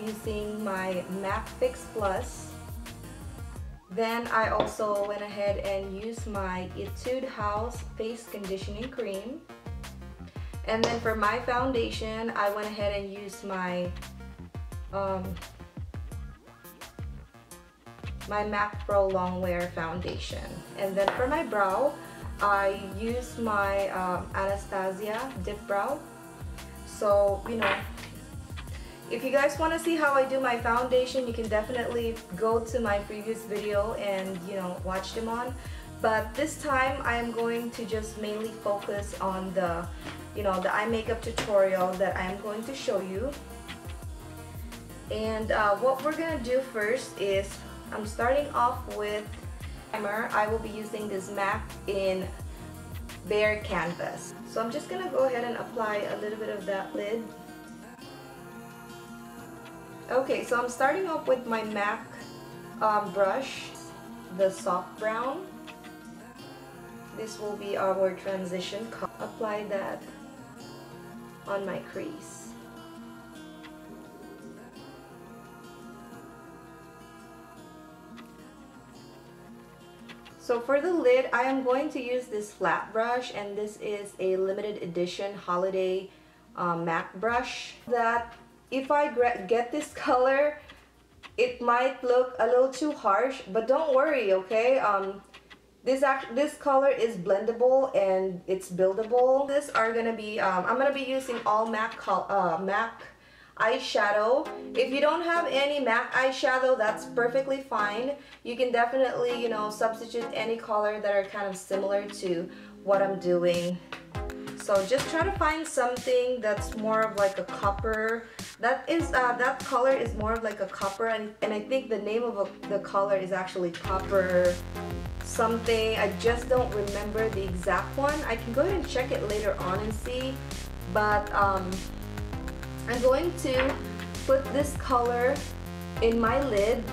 using my MAC Fix Plus. Then I also went ahead and used my Etude House Face Conditioning Cream. And then for my foundation, I went ahead and used my MAC Pro Longwear foundation. And then for my brow, I used my Anastasia Dip Brow. So, you know, if you guys want to see how I do my foundation, you can definitely go to my previous video and, you know, watch them on. But this time I am going to just mainly focus on the, you know, the eye makeup tutorial that I am going to show you. And what we're gonna do first is I'm starting off with primer. I will be using this MAC in Bare Canvas. So I'm just gonna go ahead and apply a little bit of that lid. Okay, so I'm starting off with my MAC brush, the soft brown. This will be our transition color. Apply that on my crease. So for the lid, I am going to use this flat brush, and this is a limited edition holiday MAC brush. That if I get this color, it might look a little too harsh, but don't worry, okay? This color is blendable and it's buildable. These are gonna be I'm gonna be using all MAC eyeshadow. If you don't have any MAC eyeshadow, that's perfectly fine. You can definitely, you know, substitute any color that are kind of similar to what I'm doing. So just try to find something that's more of like a copper. That color is more of like a copper, and I think the name of the color is actually copper something. I just don't remember the exact one. I can go ahead and check it later on and see. But I'm going to put this color in my lid.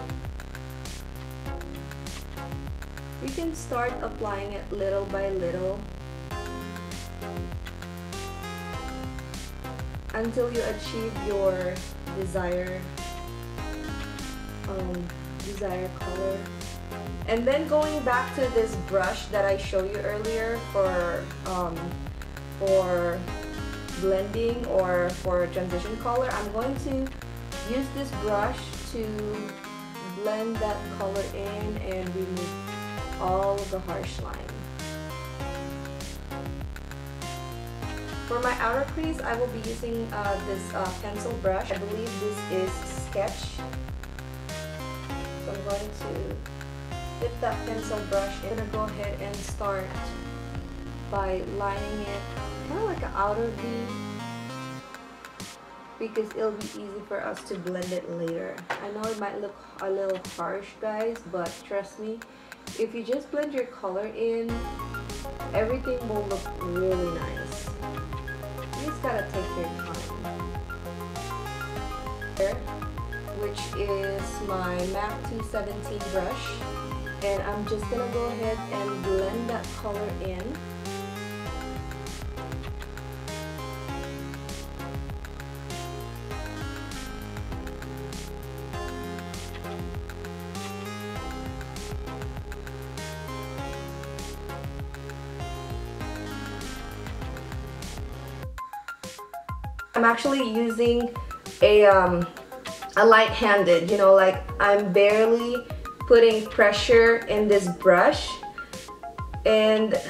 You can start applying it little by little until you achieve your desired color. And then going back to this brush that I showed you earlier for blending or for transition color, I'm going to use this brush to blend that color in and remove all of the harsh line. For my outer crease, I will be using this pencil brush. I believe this is Sketch. So I'm going to dip that pencil brush. I'm going to go ahead and start by lining it kind of like an outer V, because it'll be easy for us to blend it later. I know it might look a little harsh, guys, but trust me, if you just blend your color in, everything will look really nice. You just gotta take your time. Which is my MAC 217 brush, and I'm just gonna go ahead and blend that color in. I'm actually using a light-handed, you know, like I'm barely putting pressure in this brush, and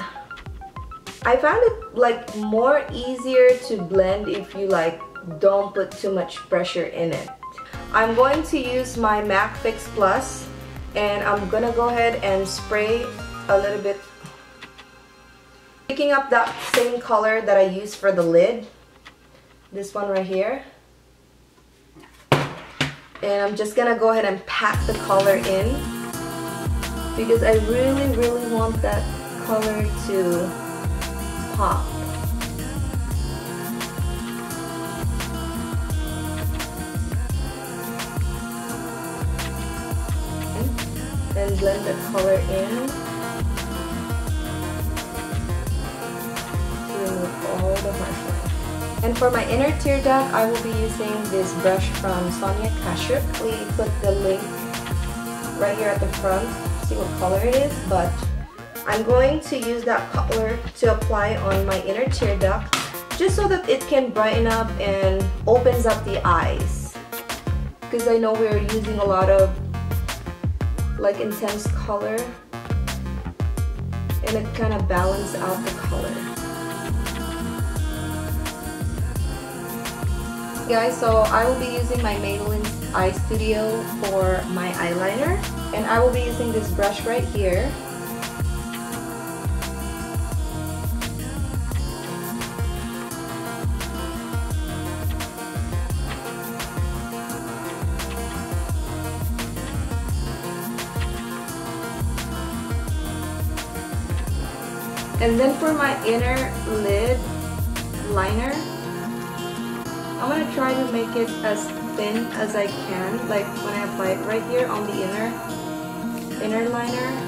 I found it like more easier to blend if you like don't put too much pressure in it. I'm going to use my MAC Fix Plus, and I'm gonna go ahead and spray a little bit, picking up that same color that I used for the lid. This one right here. And I'm just gonna go ahead and pat the color in, because I really want that color to pop. And blend the color in to remove all the harsh lines. And for my inner tear duct, I will be using this brush from Sonia Kashuk. We put the link right here at the front, see what color it is, but I'm going to use that color to apply on my inner tear duct just so that it can brighten up and opens up the eyes, because I know we're using a lot of like intense color and it kind of balances out the color. Guys, so I will be using my Maybelline Eye Studio for my eyeliner, and I will be using this brush right here. And then for my inner lid liner, I'm going to try to make it as thin as I can, like when I apply it right here on the inner liner.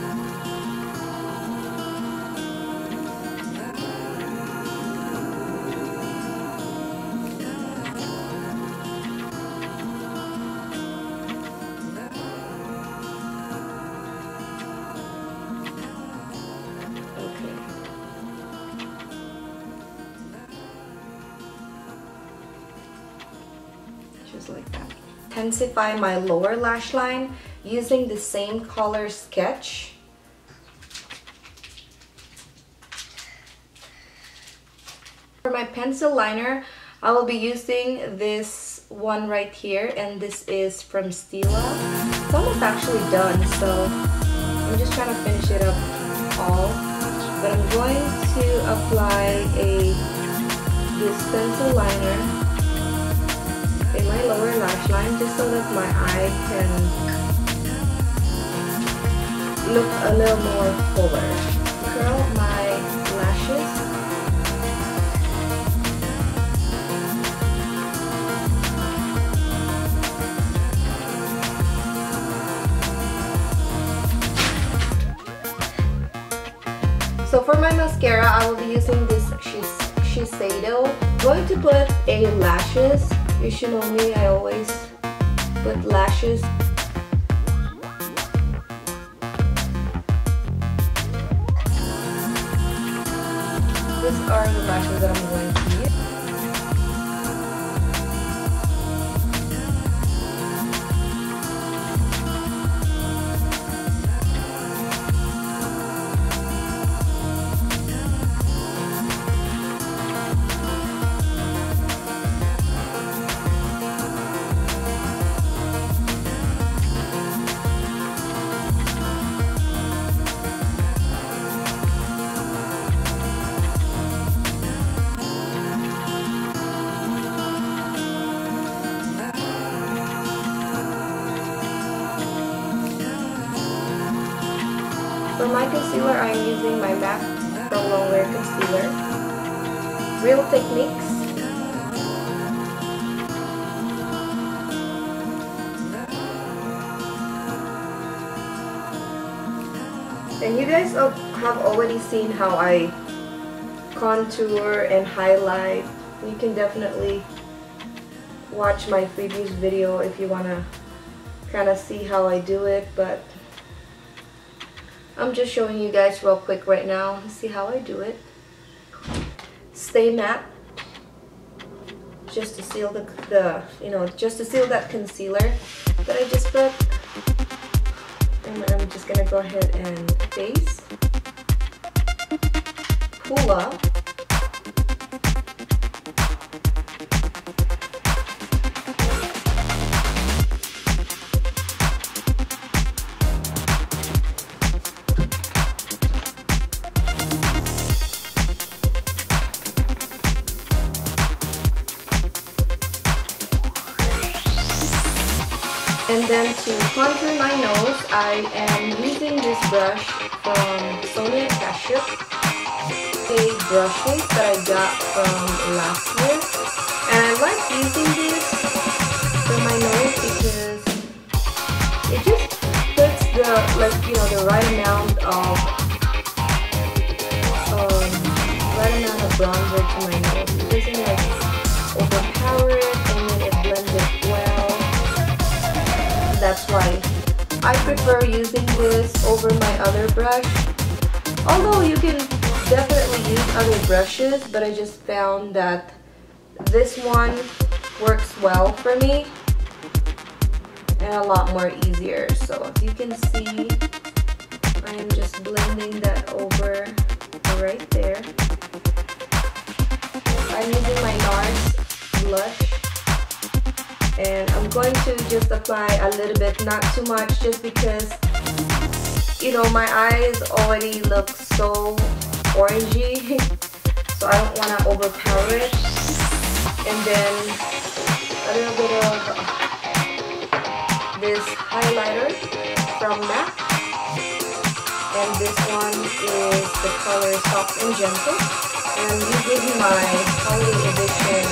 Just like that. Intensify my lower lash line using the same color sketch. For my pencil liner, I will be using this one right here, and this is from Stila. It's almost actually done, so I'm just trying to finish it up all. But I'm going to apply this pencil liner in my lower lash line just so that my eye can look a little more fuller. Curl my lashes. So for my mascara, I will be using this Shiseido. I'm going to put a lashes. You should know me, I always put lashes. These are the lashes that I'm going to use. For my concealer, I'm using my MAC Pro Longwear Concealer. Real Techniques. And you guys have already seen how I contour and highlight. You can definitely watch my previous video if you want to kind of see how I do it, but I'm just showing you guys real quick right now. See how I do it. Stay matte, just to seal just to seal that concealer that I just put. And I'm just gonna go ahead and base, pull up, and then to contour my nose, I am using this brush from Sonia Kashuk, brushes that I got from last year. And I like using this for my nose because it just puts the right amount of bronzer to my nose. It doesn't that's why I prefer using this over my other brush. Although you can definitely use other brushes, but I just found that this one works well for me and a lot more easier. So as you can see, I am just blending that over right there. I'm using my NARS blush, and I'm going to just apply a little bit, not too much, just because, you know, my eyes already look so orangey, so I don't want to overpower it. And then a little bit of this highlighter from MAC, and this one is the color Soft and Gentle, and using my holiday edition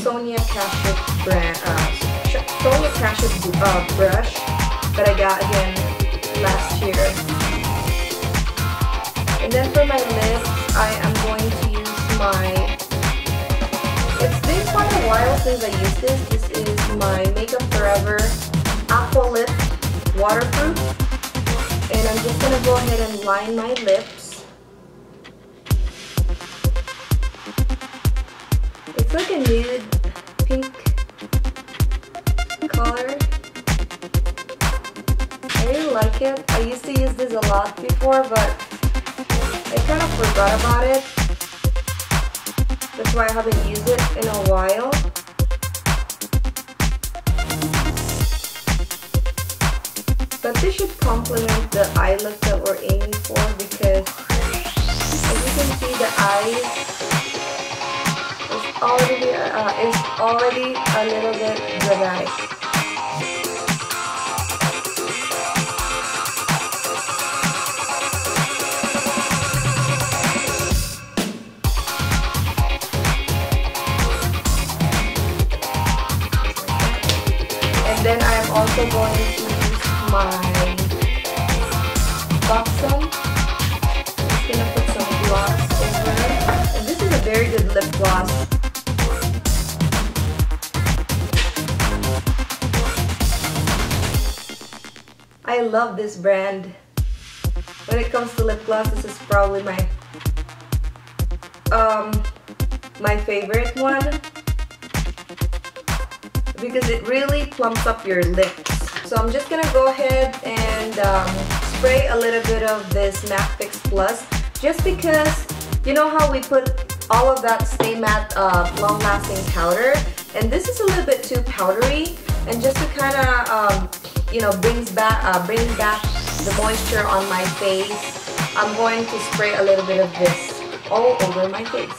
Sonia Kashuk brand, Sonia Kashuk brush that I got again last year. And then for my lips, I am going to use my, it's been quite a while since I used this. This is my Makeup Forever Aqua Lip Waterproof. And I'm just going to go ahead and line my lips. It's like a nude pink color. I really like it. I used to use this a lot before, but I kind of forgot about it. That's why I haven't used it in a while. But this should complement the eye look that we're aiming for, because as you can see, the eyes is already a little bit dramatic. And then I am also going to use my Buxom. I'm just gonna put some gloss over it. And this is a very good lip gloss. I love this brand. When it comes to lip gloss, this is probably my my favorite one, because it really plumps up your lips. So I'm just gonna go ahead and spray a little bit of this Matte Fix Plus, just because you know how we put all of that Stay Matte long-lasting powder, and this is a little bit too powdery, and just to kind of you know, bring back the moisture on my face, I'm going to spray a little bit of this all over my face.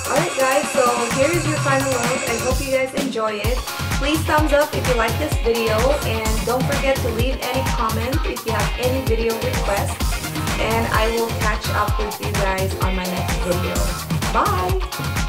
Alright guys, so here's your final look. I hope you guys enjoy it. Please thumbs up if you like this video, and don't forget to leave any comment if you have any video requests, and I will catch up with you guys on my next video. Bye!